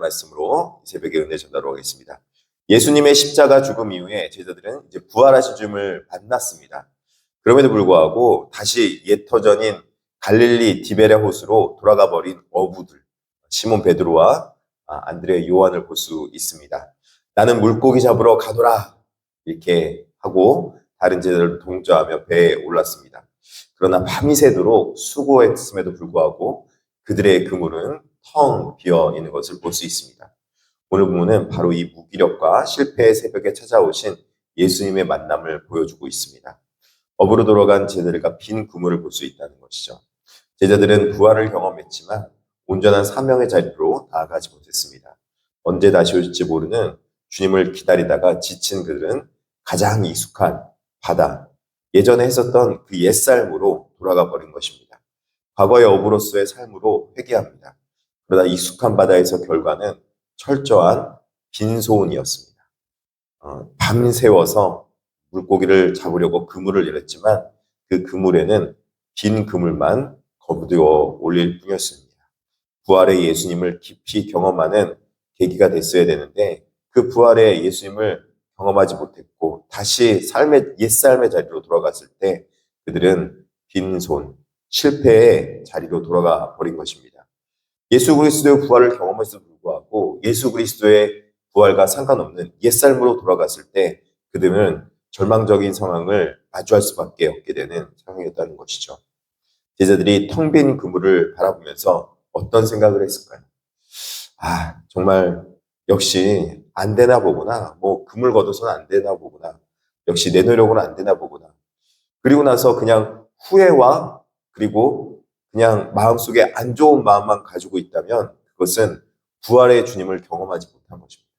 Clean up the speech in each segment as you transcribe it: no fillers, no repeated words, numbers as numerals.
말씀으로 이 새벽에 은혜 전하러 가겠습니다. 예수님의 십자가 죽음 이후에 제자들은 이제 부활하신 줌을 만났습니다. 그럼에도 불구하고 다시 옛 터전인 갈릴리 디베레 호수로 돌아가 버린 어부들, 시몬 베드로와 안드레 요한을 볼 수 있습니다. 나는 물고기 잡으러 가노라 이렇게 하고 다른 제자들을 동조하며 배에 올랐습니다. 그러나 밤이 새도록 수고했음에도 불구하고 그들의 그물은 텅 비어 있는 것을 볼 수 있습니다. 오늘 본문은 바로 이 무기력과 실패의 새벽에 찾아오신 예수님의 만남을 보여주고 있습니다. 업으로 돌아간 제자들과 빈 그물을 볼 수 있다는 것이죠. 제자들은 부활을 경험했지만 온전한 사명의 자리로 나아가지 못했습니다. 언제 다시 올지 모르는 주님을 기다리다가 지친 그들은 가장 익숙한 바다, 예전에 했었던 그 옛삶으로 돌아가 버린 것입니다. 과거의 어부로서의 삶으로 회개합니다. 그러나 익숙한 바다에서 결과는 철저한 빈소원이었습니다. 밤새워서 물고기를 잡으려고 그물을 내렸지만 그 그물에는 빈 그물만 거두어 올릴 뿐이었습니다. 부활의 예수님을 깊이 경험하는 계기가 됐어야 되는데 그 부활의 예수님을 경험하지 못했고 다시 옛삶의 자리로 돌아갔을 때 그들은 빈손, 실패의 자리로 돌아가 버린 것입니다. 예수 그리스도의 부활을 경험했음에도 불구하고 예수 그리스도의 부활과 상관없는 옛삶으로 돌아갔을 때 그들은 절망적인 상황을 마주할 수밖에 없게 되는 상황이었다는 것이죠. 제자들이 텅 빈 그물을 바라보면서 어떤 생각을 했을까요? 정말 역시 안 되나 보구나. 그물 걷어서는 안 되나 보구나. 역시 내 노력으로는 안 되나 보구나. 그리고 나서 그냥 후회와 그리고 그냥 마음속에 안 좋은 마음만 가지고 있다면 그것은 부활의 주님을 경험하지 못한 것입니다.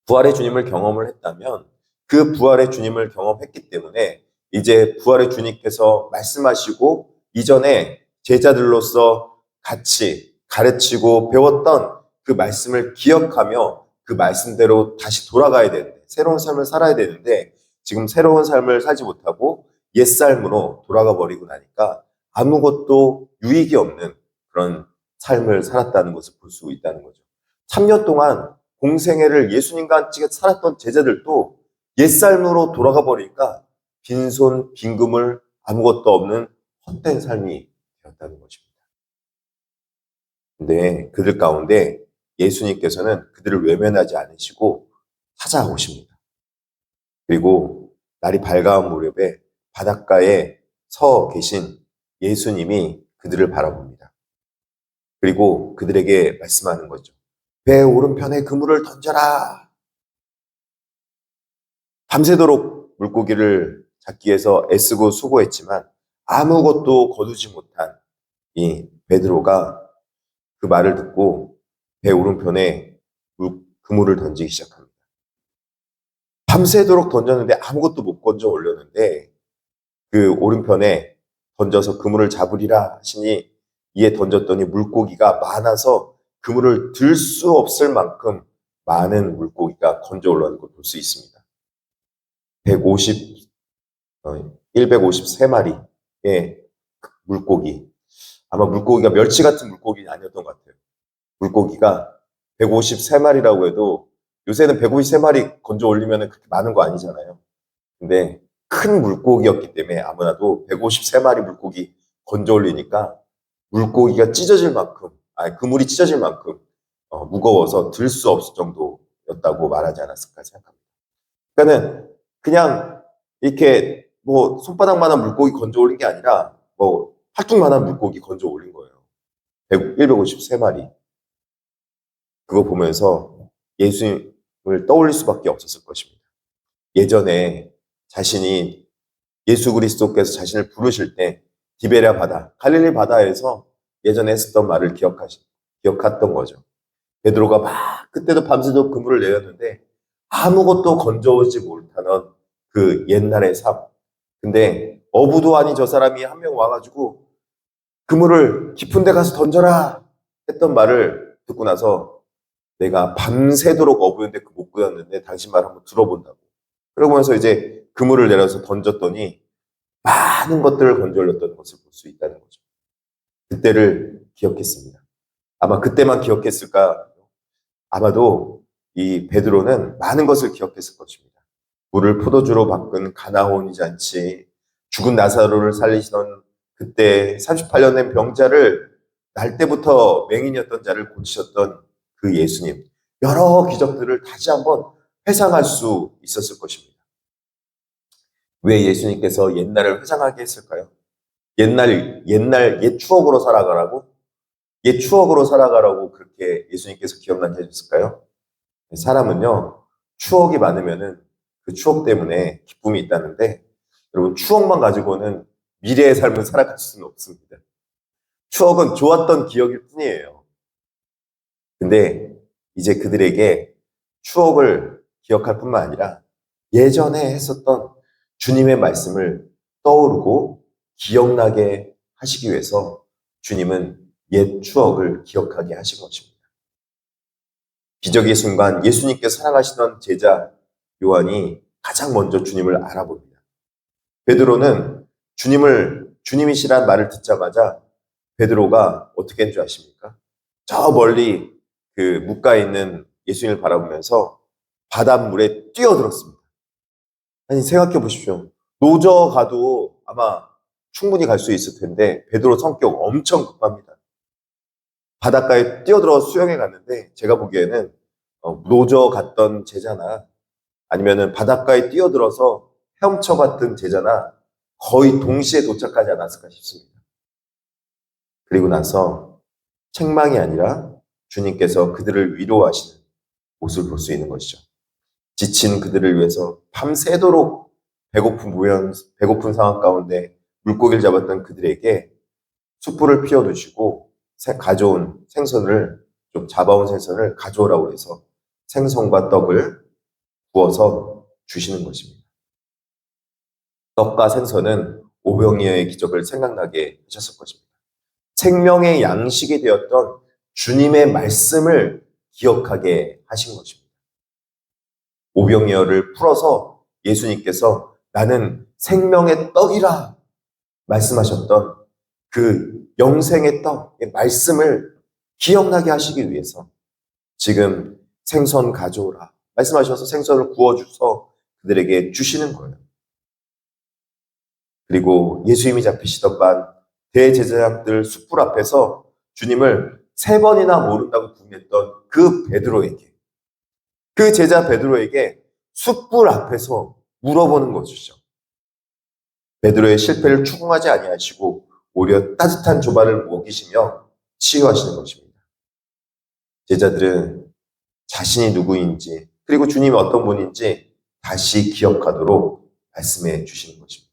부활의 주님을 경험을 했다면 그 부활의 주님을 경험했기 때문에 이제 부활의 주님께서 말씀하시고 이전에 제자들로서 같이 가르치고 배웠던 그 말씀을 기억하며 그 말씀대로 다시 돌아가야 되는데 새로운 삶을 살아야 되는데 지금 새로운 삶을 살지 못하고 옛삶으로 돌아가 버리고 나니까 아무것도 유익이 없는 그런 삶을 살았다는 것을 볼 수 있다는 거죠. 3년 동안 공생애를 예수님과 함께 살았던 제자들도 옛삶으로 돌아가 버리니까 빈손, 빈금을 아무것도 없는 헛된 삶이 되었다는 것입니다. 근데 그들 가운데 예수님께서는 그들을 외면하지 않으시고 찾아오십니다. 그리고 날이 밝아온 무렵에 바닷가에 서 계신 예수님이 그들을 바라봅니다. 그리고 그들에게 말씀하는 거죠. 배 오른편에 그물을 던져라. 밤새도록 물고기를 잡기 위해서 애쓰고 수고했지만 아무것도 거두지 못한 이 베드로가 그 말을 듣고 배 오른편에 그물을 던지기 시작합니다. 밤새도록 던졌는데 아무것도 못 건져 올렸는데 그 오른편에 던져서 그물을 잡으리라 하시니 이에 던졌더니 물고기가 많아서 그물을 들 수 없을 만큼 많은 물고기가 건져 올라오는 걸 볼 수 있습니다. 153마리의 물고기. 아마 물고기가 멸치 같은 물고기는 아니었던 것 같아요. 물고기가 153마리라고 해도 요새는 153마리 건져 올리면 그렇게 많은 거 아니잖아요. 근데 큰 물고기였기 때문에 아무나도 153마리 물고기 건져 올리니까 물고기가 찢어질 만큼, 그물이 찢어질 만큼 무거워서 들 수 없을 정도였다고 말하지 않았을까 생각합니다. 그러니까는 그냥 이렇게 손바닥만한 물고기 건져 올린 게 아니라 팔뚝만한 물고기 건져 올린 거예요. 153마리. 그거 보면서 예수님을 떠올릴 수밖에 없었을 것입니다. 예전에 자신이 예수 그리스도께서 자신을 부르실 때 디베랴 바다, 갈릴리 바다에서 예전에 했었던 말을 기억했던 거죠. 베드로가 막 그때도 밤새도록 그물을 내렸는데 아무것도 건져오지 못하는 그 옛날의 삶. 근데 어부도 아닌 저 사람이 한 명 와가지고 그물을 깊은 데 가서 던져라 했던 말을 듣고 나서 내가 밤새도록 어부였는데 못 구했는데 당신 말 한번 들어본다고. 그러면서 이제 그물을 내려서 던졌더니 많은 것들을 건져 올렸던 것을 볼 수 있다는 거죠. 그때를 기억했습니다. 아마 그때만 기억했을까? 아마도 이 베드로는 많은 것을 기억했을 것입니다. 물을 포도주로 바꾼 가나온 잔치, 죽은 나사로를 살리시던 그때 38년 된 병자를 날 때부터 맹인이었던 자를 고치셨던 그 예수님, 여러 기적들을 다시 한번 회상할 수 있었을 것입니다. 왜 예수님께서 옛날을 회상하게 했을까요? 옛 추억으로 살아가라고? 옛 추억으로 살아가라고 그렇게 예수님께서 기억나게 해줬을까요? 사람은요, 추억이 많으면은 그 추억 때문에 기쁨이 있다는데, 여러분, 추억만 가지고는 미래의 삶을 살아갈 수는 없습니다. 추억은 좋았던 기억일 뿐이에요. 근데 이제 그들에게 추억을 기억할 뿐만 아니라 예전에 했었던 주님의 말씀을 떠오르고 기억나게 하시기 위해서 주님은 옛 추억을 기억하게 하신 것입니다. 기적의 순간 예수님께서 사랑하시던 제자 요한이 가장 먼저 주님을 알아봅니다. 베드로는 주님이시란 말을 듣자마자 베드로가 어떻게 한 줄 아십니까? 저 멀리 그 뭇가에 있는 예수님을 바라보면서 바닷물에 뛰어들었습니다. 아니, 생각해 보십시오. 노저 가도 아마 충분히 갈 수 있을 텐데 베드로 성격 엄청 급합니다. 바닷가에 뛰어들어 수영해 갔는데 제가 보기에는 노저 갔던 제자나 아니면은 바닷가에 뛰어들어서 헤엄쳐 갔던 제자나 거의 동시에 도착하지 않았을까 싶습니다. 그리고 나서 책망이 아니라 주님께서 그들을 위로하시는 모습을 볼 수 있는 것이죠. 지친 그들을 위해서 밤새도록 배고픈 상황 가운데 물고기를 잡았던 그들에게 숯불을 피워두시고 가져온 생선을 좀 잡아온 생선을 가져오라고 해서 생선과 떡을 구워서 주시는 것입니다. 떡과 생선은 오병이어의 기적을 생각나게 하셨을 것입니다. 생명의 양식이 되었던 주님의 말씀을 기억하게 하신 것입니다. 오병이어를 풀어서 예수님께서 나는 생명의 떡이라 말씀하셨던 그 영생의 떡의 말씀을 기억나게 하시기 위해서 지금 생선 가져오라 말씀하셔서 생선을 구워줘서 그들에게 주시는 거예요. 그리고 예수님이 잡히시던 밤 대제사장들 숯불 앞에서 주님을 3번이나 모른다고 부인했던 그 제자 베드로에게 숯불 앞에서 물어보는 것이죠. 베드로의 실패를 추궁하지 아니하시고 오히려 따뜻한 조발을 먹이시며 치유하시는 것입니다. 제자들은 자신이 누구인지 그리고 주님이 어떤 분인지 다시 기억하도록 말씀해 주시는 것입니다.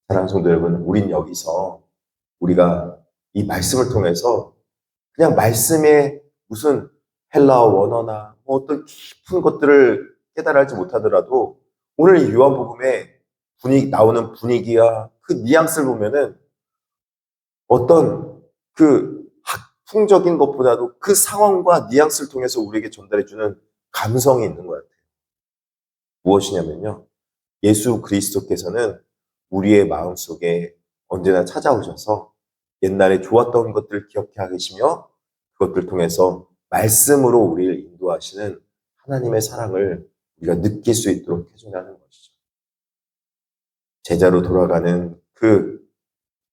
사랑하는 성도 여러분, 우린 여기서 우리가 이 말씀을 통해서 그냥 말씀에 무슨 헬라어 원어나 어떤 깊은 것들을 깨달지 못하더라도 오늘 이 요한복음에 나오는 분위기와 그 뉘앙스를 보면은 어떤 그 학풍적인 것보다도 그 상황과 뉘앙스를 통해서 우리에게 전달해주는 감성이 있는 것 같아요. 무엇이냐면요. 예수 그리스도께서는 우리의 마음속에 언제나 찾아오셔서 옛날에 좋았던 것들을 기억해 계시며 그것들을 통해서 말씀으로 우리를 인도하시는 하나님의 사랑을 우리가 느낄 수 있도록 해준다는 것이죠. 제자로 돌아가는 그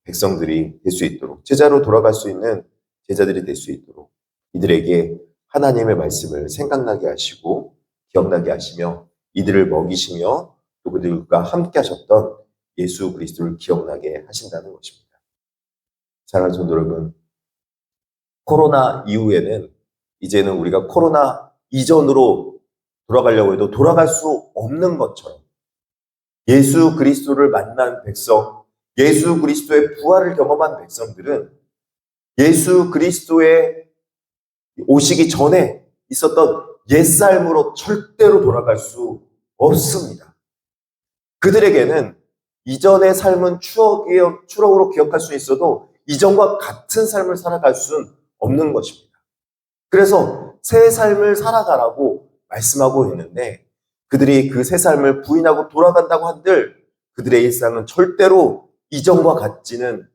백성들이 될 수 있도록, 제자로 돌아갈 수 있는 제자들이 될 수 있도록 이들에게 하나님의 말씀을 생각나게 하시고 기억나게 하시며 이들을 먹이시며 또 그들과 함께 하셨던 예수 그리스도를 기억나게 하신다는 것입니다. 사랑하는 성도 여러분, 코로나 이후에는 이제는 우리가 코로나 이전으로 돌아가려고 해도 돌아갈 수 없는 것처럼 예수 그리스도를 만난 백성, 예수 그리스도의 부활을 경험한 백성들은 예수 그리스도의 오시기 전에 있었던 옛삶으로 절대로 돌아갈 수 없습니다. 그들에게는 이전의 삶은 추억으로 기억할 수 있어도 이전과 같은 삶을 살아갈 수는 없는 것입니다. 그래서 새 삶을 살아가라고 말씀하고 있는데 그들이 그 새 삶을 부인하고 돌아간다고 한들 그들의 일상은 절대로 이전과 같지는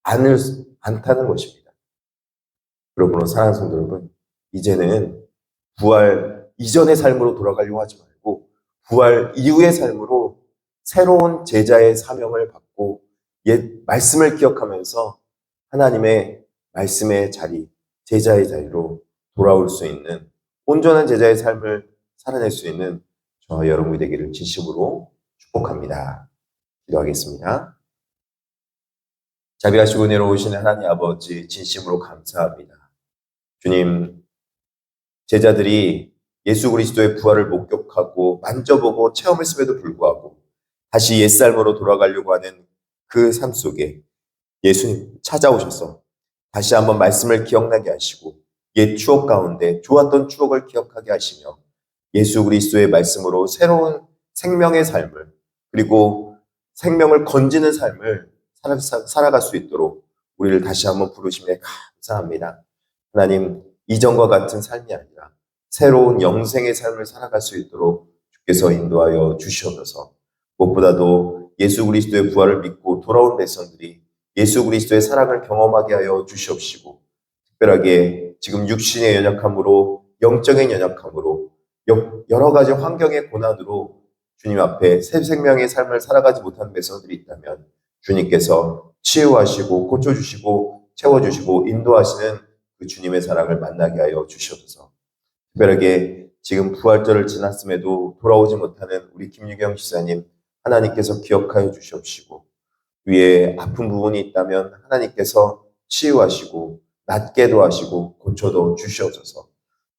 않다는 것입니다. 그러므로 사랑하는 성도 여러분, 이제는 부활 이전의 삶으로 돌아가려고 하지 말고 부활 이후의 삶으로 새로운 제자의 사명을 받고 옛 말씀을 기억하면서 하나님의 말씀의 자리, 제자의 자리로 돌아올 수 있는 온전한 제자의 삶을 살아낼 수 있는 저와 여러분이 되기를 진심으로 축복합니다. 기도하겠습니다. 자비하시고 내려오신 하나님 아버지 진심으로 감사합니다. 주님, 제자들이 예수 그리스도의 부활을 목격하고 만져보고 체험했음에도 불구하고 다시 옛삶으로 돌아가려고 하는 그 삶 속에 예수님 찾아오셔서 다시 한번 말씀을 기억나게 하시고 옛 추억 가운데 좋았던 추억을 기억하게 하시며 예수 그리스도의 말씀으로 새로운 생명의 삶을 그리고 생명을 건지는 삶을 살아갈 수 있도록 우리를 다시 한번 부르심에 감사합니다. 하나님, 이전과 같은 삶이 아니라 새로운 영생의 삶을 살아갈 수 있도록 주께서 인도하여 주시옵소서. 무엇보다도 예수 그리스도의 부활을 믿고 돌아온 백성들이 예수 그리스도의 사랑을 경험하게 하여 주시옵시고 특별하게 지금 육신의 연약함으로 영적인 연약함으로 여러 가지 환경의 고난으로 주님 앞에 새 생명의 삶을 살아가지 못한 백성들이 있다면 주님께서 치유하시고 고쳐주시고 채워주시고 인도하시는 그 주님의 사랑을 만나게 하여 주시옵소서. 특별하게 지금 부활절을 지났음에도 돌아오지 못하는 우리 김유경 지사님 하나님께서 기억하여 주시옵시고 위에 아픈 부분이 있다면 하나님께서 치유하시고 낫게도 하시고 고쳐도 주시옵소서.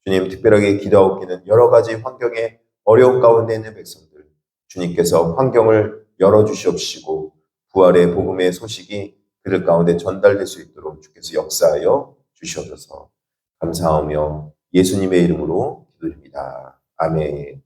주님, 특별하게 기도하옵기는 여러 가지 환경에 어려운 가운데 있는 백성들 주님께서 환경을 열어주시옵시고 부활의 복음의 소식이 그들 가운데 전달될 수 있도록 주께서 역사하여 주시옵소서. 감사하며 예수님의 이름으로 기도드립니다. 아멘.